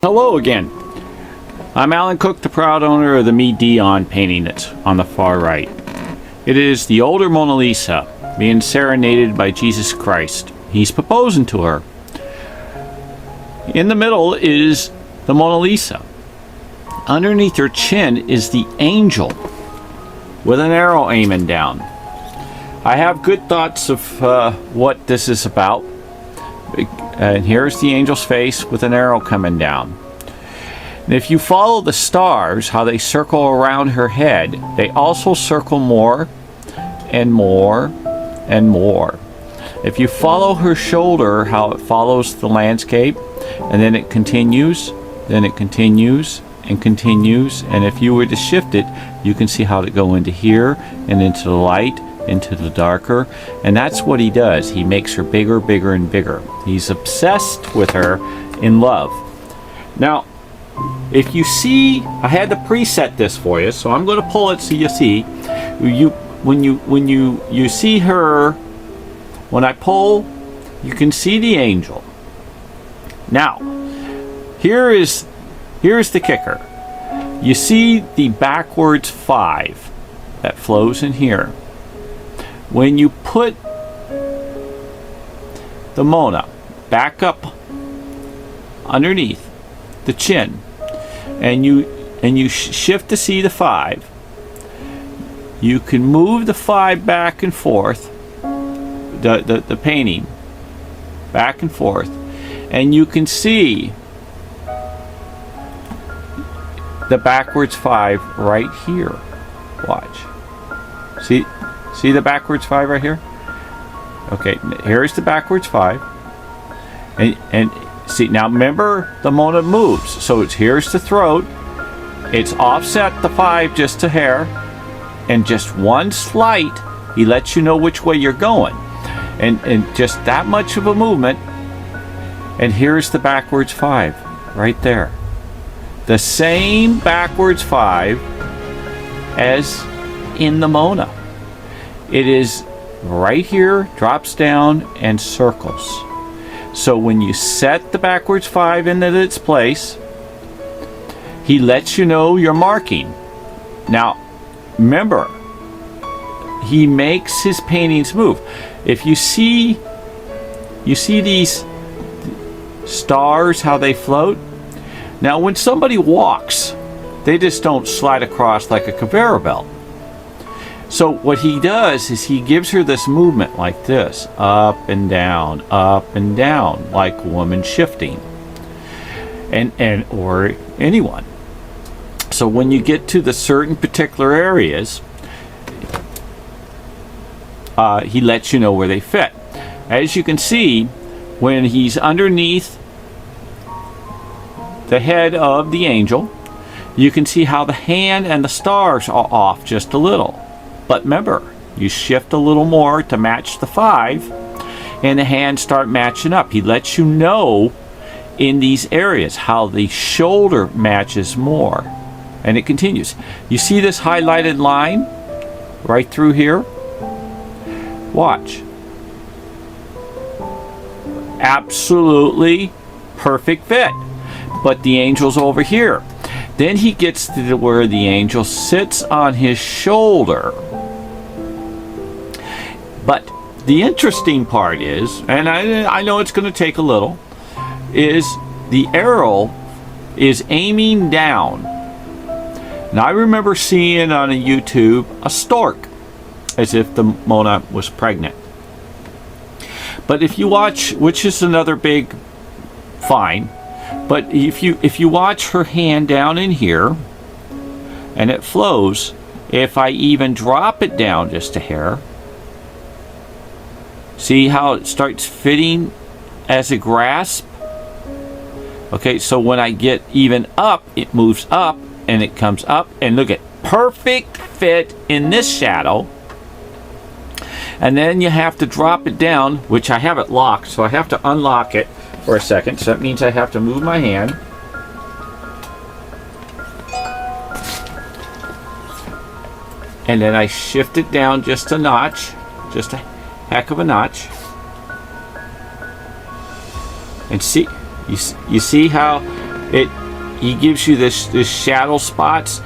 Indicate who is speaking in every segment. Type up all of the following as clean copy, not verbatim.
Speaker 1: Hello again. I'm Alan Cook, the proud owner of the Mi Dion painting that's on the far right. It is the older Mona Lisa being serenaded by Jesus Christ. He's proposing to her. In the middle is the Mona Lisa. Underneath her chin is the angel with an arrow aiming down. I have good thoughts of what this is about. And here's the angel's face with an arrow coming down. And if you follow the stars, how they circle around her head, they also circle more and more and more. If you follow her shoulder, how it follows the landscape, and then it continues, then it continues and continues, and if you were to shift it, you can see how to go into here and into the light, into the darker, and that's what he does. He makes her bigger, bigger, and bigger. He's obsessed with her in love. Now, if you see, I had to preset this for you, so I'm going to pull it so you see. When you see her, when I pull, you can see the angel. Now, here's the kicker. You see the backwards 5 that flows in here. When you put the Mona back up underneath the chin, and you shift to see the 5, you can move the 5 back and forth, the painting back and forth, and you can see the backwards 5 right here. Watch. See the backwards 5 right here? Okay, here's the backwards 5. And see, now remember, the Mona moves. So here's the throat. It's offset the 5 just a hair. And just one slight, he lets you know which way you're going. And just that much of a movement. And here's the backwards 5 right there. The same backwards 5 as in the Mona. It is right here, drops down, and circles. So when you set the backwards 5 into its place, he lets you know you're marking. Now, remember, he makes his paintings move. If you see these stars, how they float. Now, when somebody walks, they just don't slide across like a conveyor belt. So what he does is he gives her this movement like this, up and down, like a woman shifting, or anyone. So when you get to the certain particular areas, he lets you know where they fit. As you can see, when he's underneath the head of the angel, you can see how the hand and the stars are off just a little. But remember, you shift a little more to match the 5, and the hands start matching up. He lets you know in these areas how the shoulder matches more. And it continues. You see this highlighted line right through here? Watch. Absolutely perfect fit. But the angel's over here. Then he gets to where the angel sits on his shoulder. But the interesting part is, and I know it's going to take a little, is the arrow is aiming down. And I remember seeing on a YouTube a stork, as if the Mona was pregnant. But if you watch, which is another big fine, but if you watch her hand down in here, and it flows, if I even drop it down just a hair, see how it starts fitting as a grasp? Okay, so when I get even up, it moves up, and it comes up, and look at perfect fit in this shadow. And then you have to drop it down, which I have it locked, so I have to unlock it for a second. So that means I have to move my hand. And then I shift it down just a notch, just a heck of a notch. And see, you see how he gives you this shadow spots.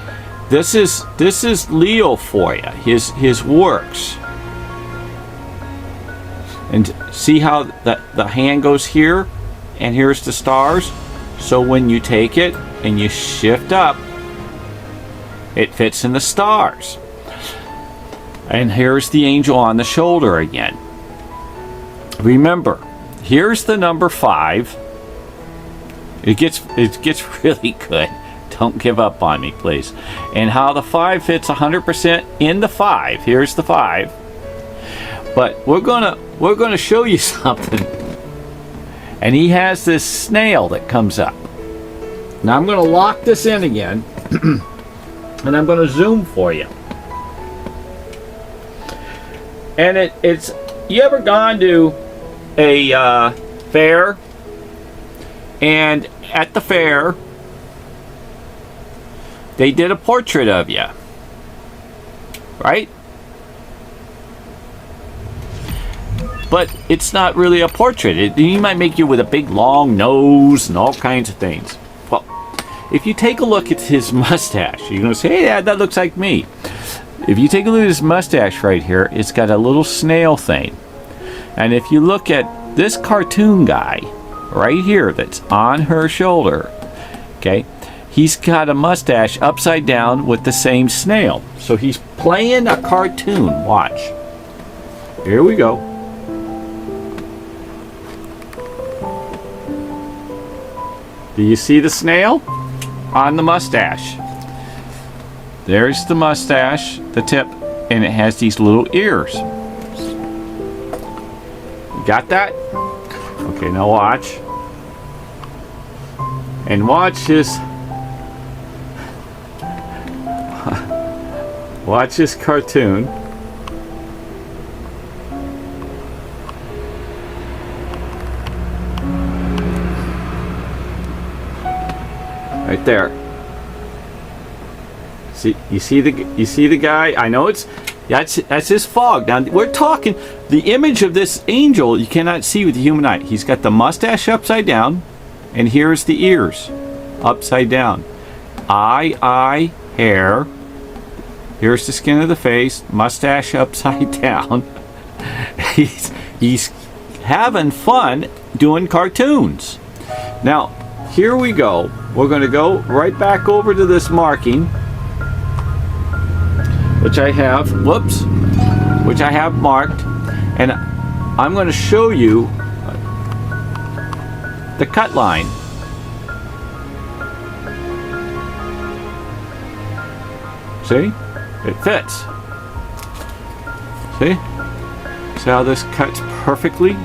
Speaker 1: This is Leo for you. His works. And see how the hand goes here, and here's the stars. So when you take it and you shift up, it fits in the stars. And here's the angel on the shoulder again. Remember, here's the number 5. It gets really good. Don't give up on me, please. And how the 5 fits 100% in the 5. Here's the 5. But we're gonna show you something. And he has this snail that comes up. Now I'm gonna lock this in again, and I'm gonna zoom for you. And it's you ever gone to a fair? And at the fair, they did a portrait of you, right? But it's not really a portrait. He might make you with a big long nose and all kinds of things. Well, if you take a look at his mustache, you're going to say, hey, that looks like me. If you take a look at his mustache right here, it's got a little snail thing. And if you look at this cartoon guy right here that's on her shoulder, okay, he's got a mustache upside down with the same snail. So he's playing a cartoon. Watch. Here we go. Do you see the snail on the mustache? There's the mustache, the tip, and it has these little ears. You got that? Okay, now watch. And watch his cartoon. Right there. See, you see the guy? I know that's his fog. Now we're talking the image of this angel you cannot see with the human eye. He's got the mustache upside down, and here's the ears upside down. Eye, hair. Here's the skin of the face, mustache upside down. He's having fun doing cartoons. Now, here we go. We're going to go right back over to this marking, which I have marked, and I'm going to show you the cut line. See? It fits. See? See how this cuts perfectly?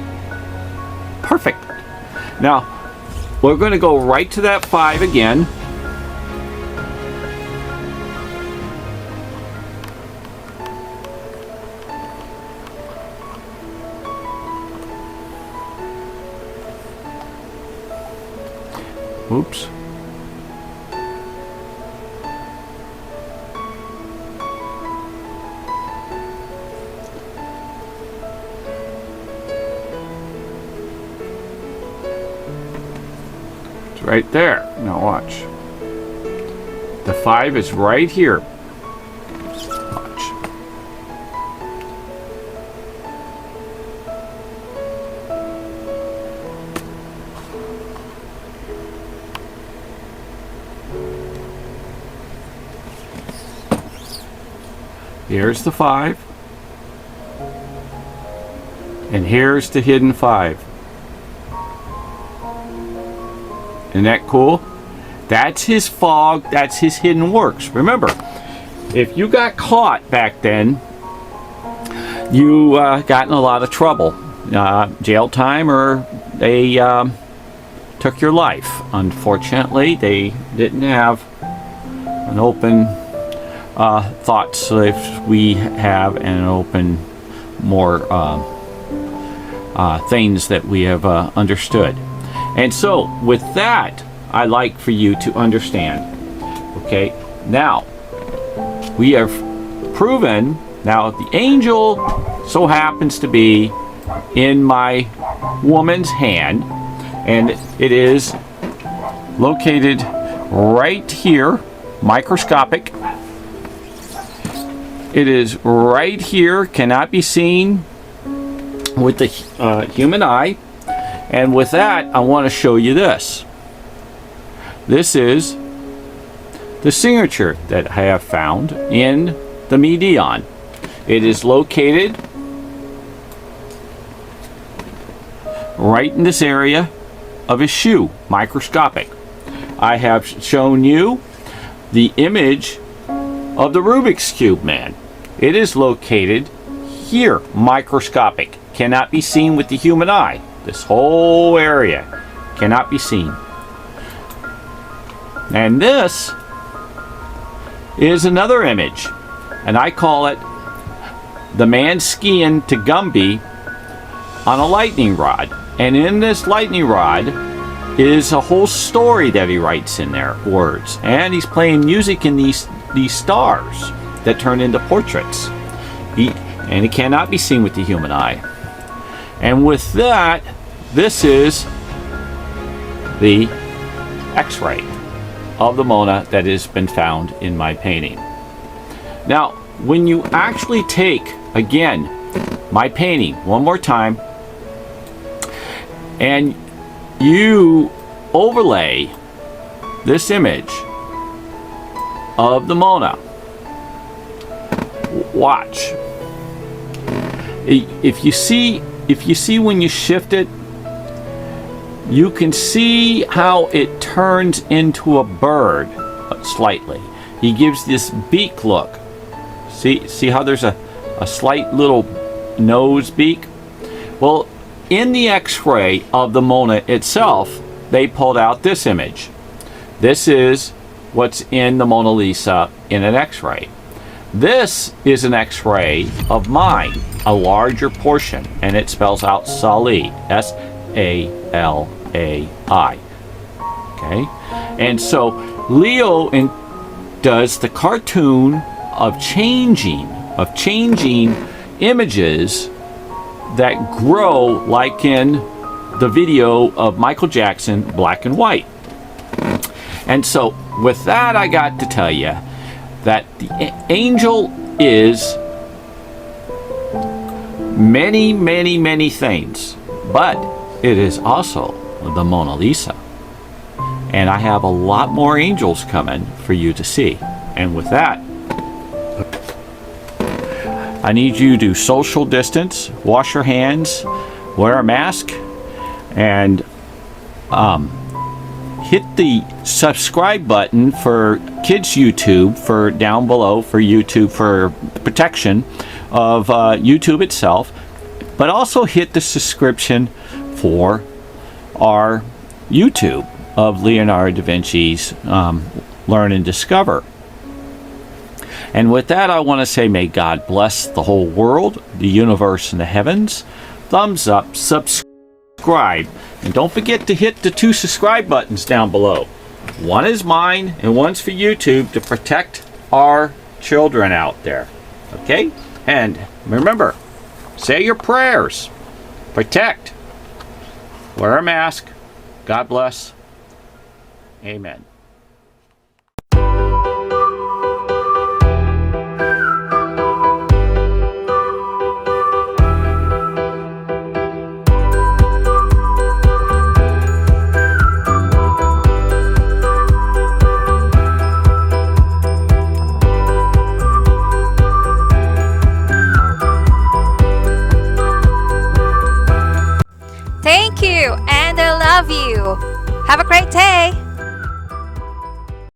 Speaker 1: Perfect. Now, we're going to go right to that 5 again. Oops. It's right there. Now watch. The 5 is right here. Watch. Here's the 5. And here's the hidden 5. Isn't that cool? That's his fog. That's his hidden works. Remember, if you got caught back then, you got in a lot of trouble. Jail time, or they took your life. Unfortunately, they didn't have an open thoughts like we have, and an open more things that we have understood. And so with that, I like for you to understand. Okay, now we have proven. Now the angel so happens to be in my woman's hand, and it is located right here, microscopic. It is right here, cannot be seen with the human eye. And with that, I want to show you this. This is the signature that I have found in the Mi Dion. It is located right in this area of his shoe, microscopic. I have shown you the image of the Rubik's Cube man. It is located here, microscopic. Cannot be seen with the human eye. This whole area cannot be seen. And this is another image, and I call it the man skiing to Gumby on a lightning rod. And in this lightning rod is a whole story that he writes in there, words. And he's playing music in these stars that turn into portraits. And it cannot be seen with the human eye. And with that, this is the X-ray of the Mona that has been found in my painting. Now, when you actually take, again, my painting one more time, and you overlay this image of the Mona, watch. If you see when you shift it, you can see how it turns into a bird slightly. He gives this beak look. See how there's a slight little nose beak? Well, in the X-ray of the Mona itself, they pulled out this image. This is what's in the Mona Lisa in an X-ray. This is an X-ray of mine, a larger portion, and it spells out Sali, S-A-L-A-I. Okay, and so Leo does the cartoon of changing images that grow, like in the video of Michael Jackson, black and white. And so with that, I got to tell you that the angel is many, many, many things, but it is also the Mona Lisa. And I have a lot more angels coming for you to see. And with that, I need you to social distance, wash your hands, wear a mask, and hit the subscribe button for Kids YouTube for down below for YouTube for protection of YouTube itself, but also hit the subscription for our YouTube of Leonardo da Vinci's Learn and Discover. And with that, I want to say, may God bless the whole world, the universe, and the heavens. Thumbs up, subscribe, and don't forget to hit the 2 subscribe buttons down below. One is mine, and one's for YouTube to protect our children out there. Okay? And remember, say your prayers. Protect. Wear a mask. God bless. Amen.
Speaker 2: Thank you, and I love you. Have a great day.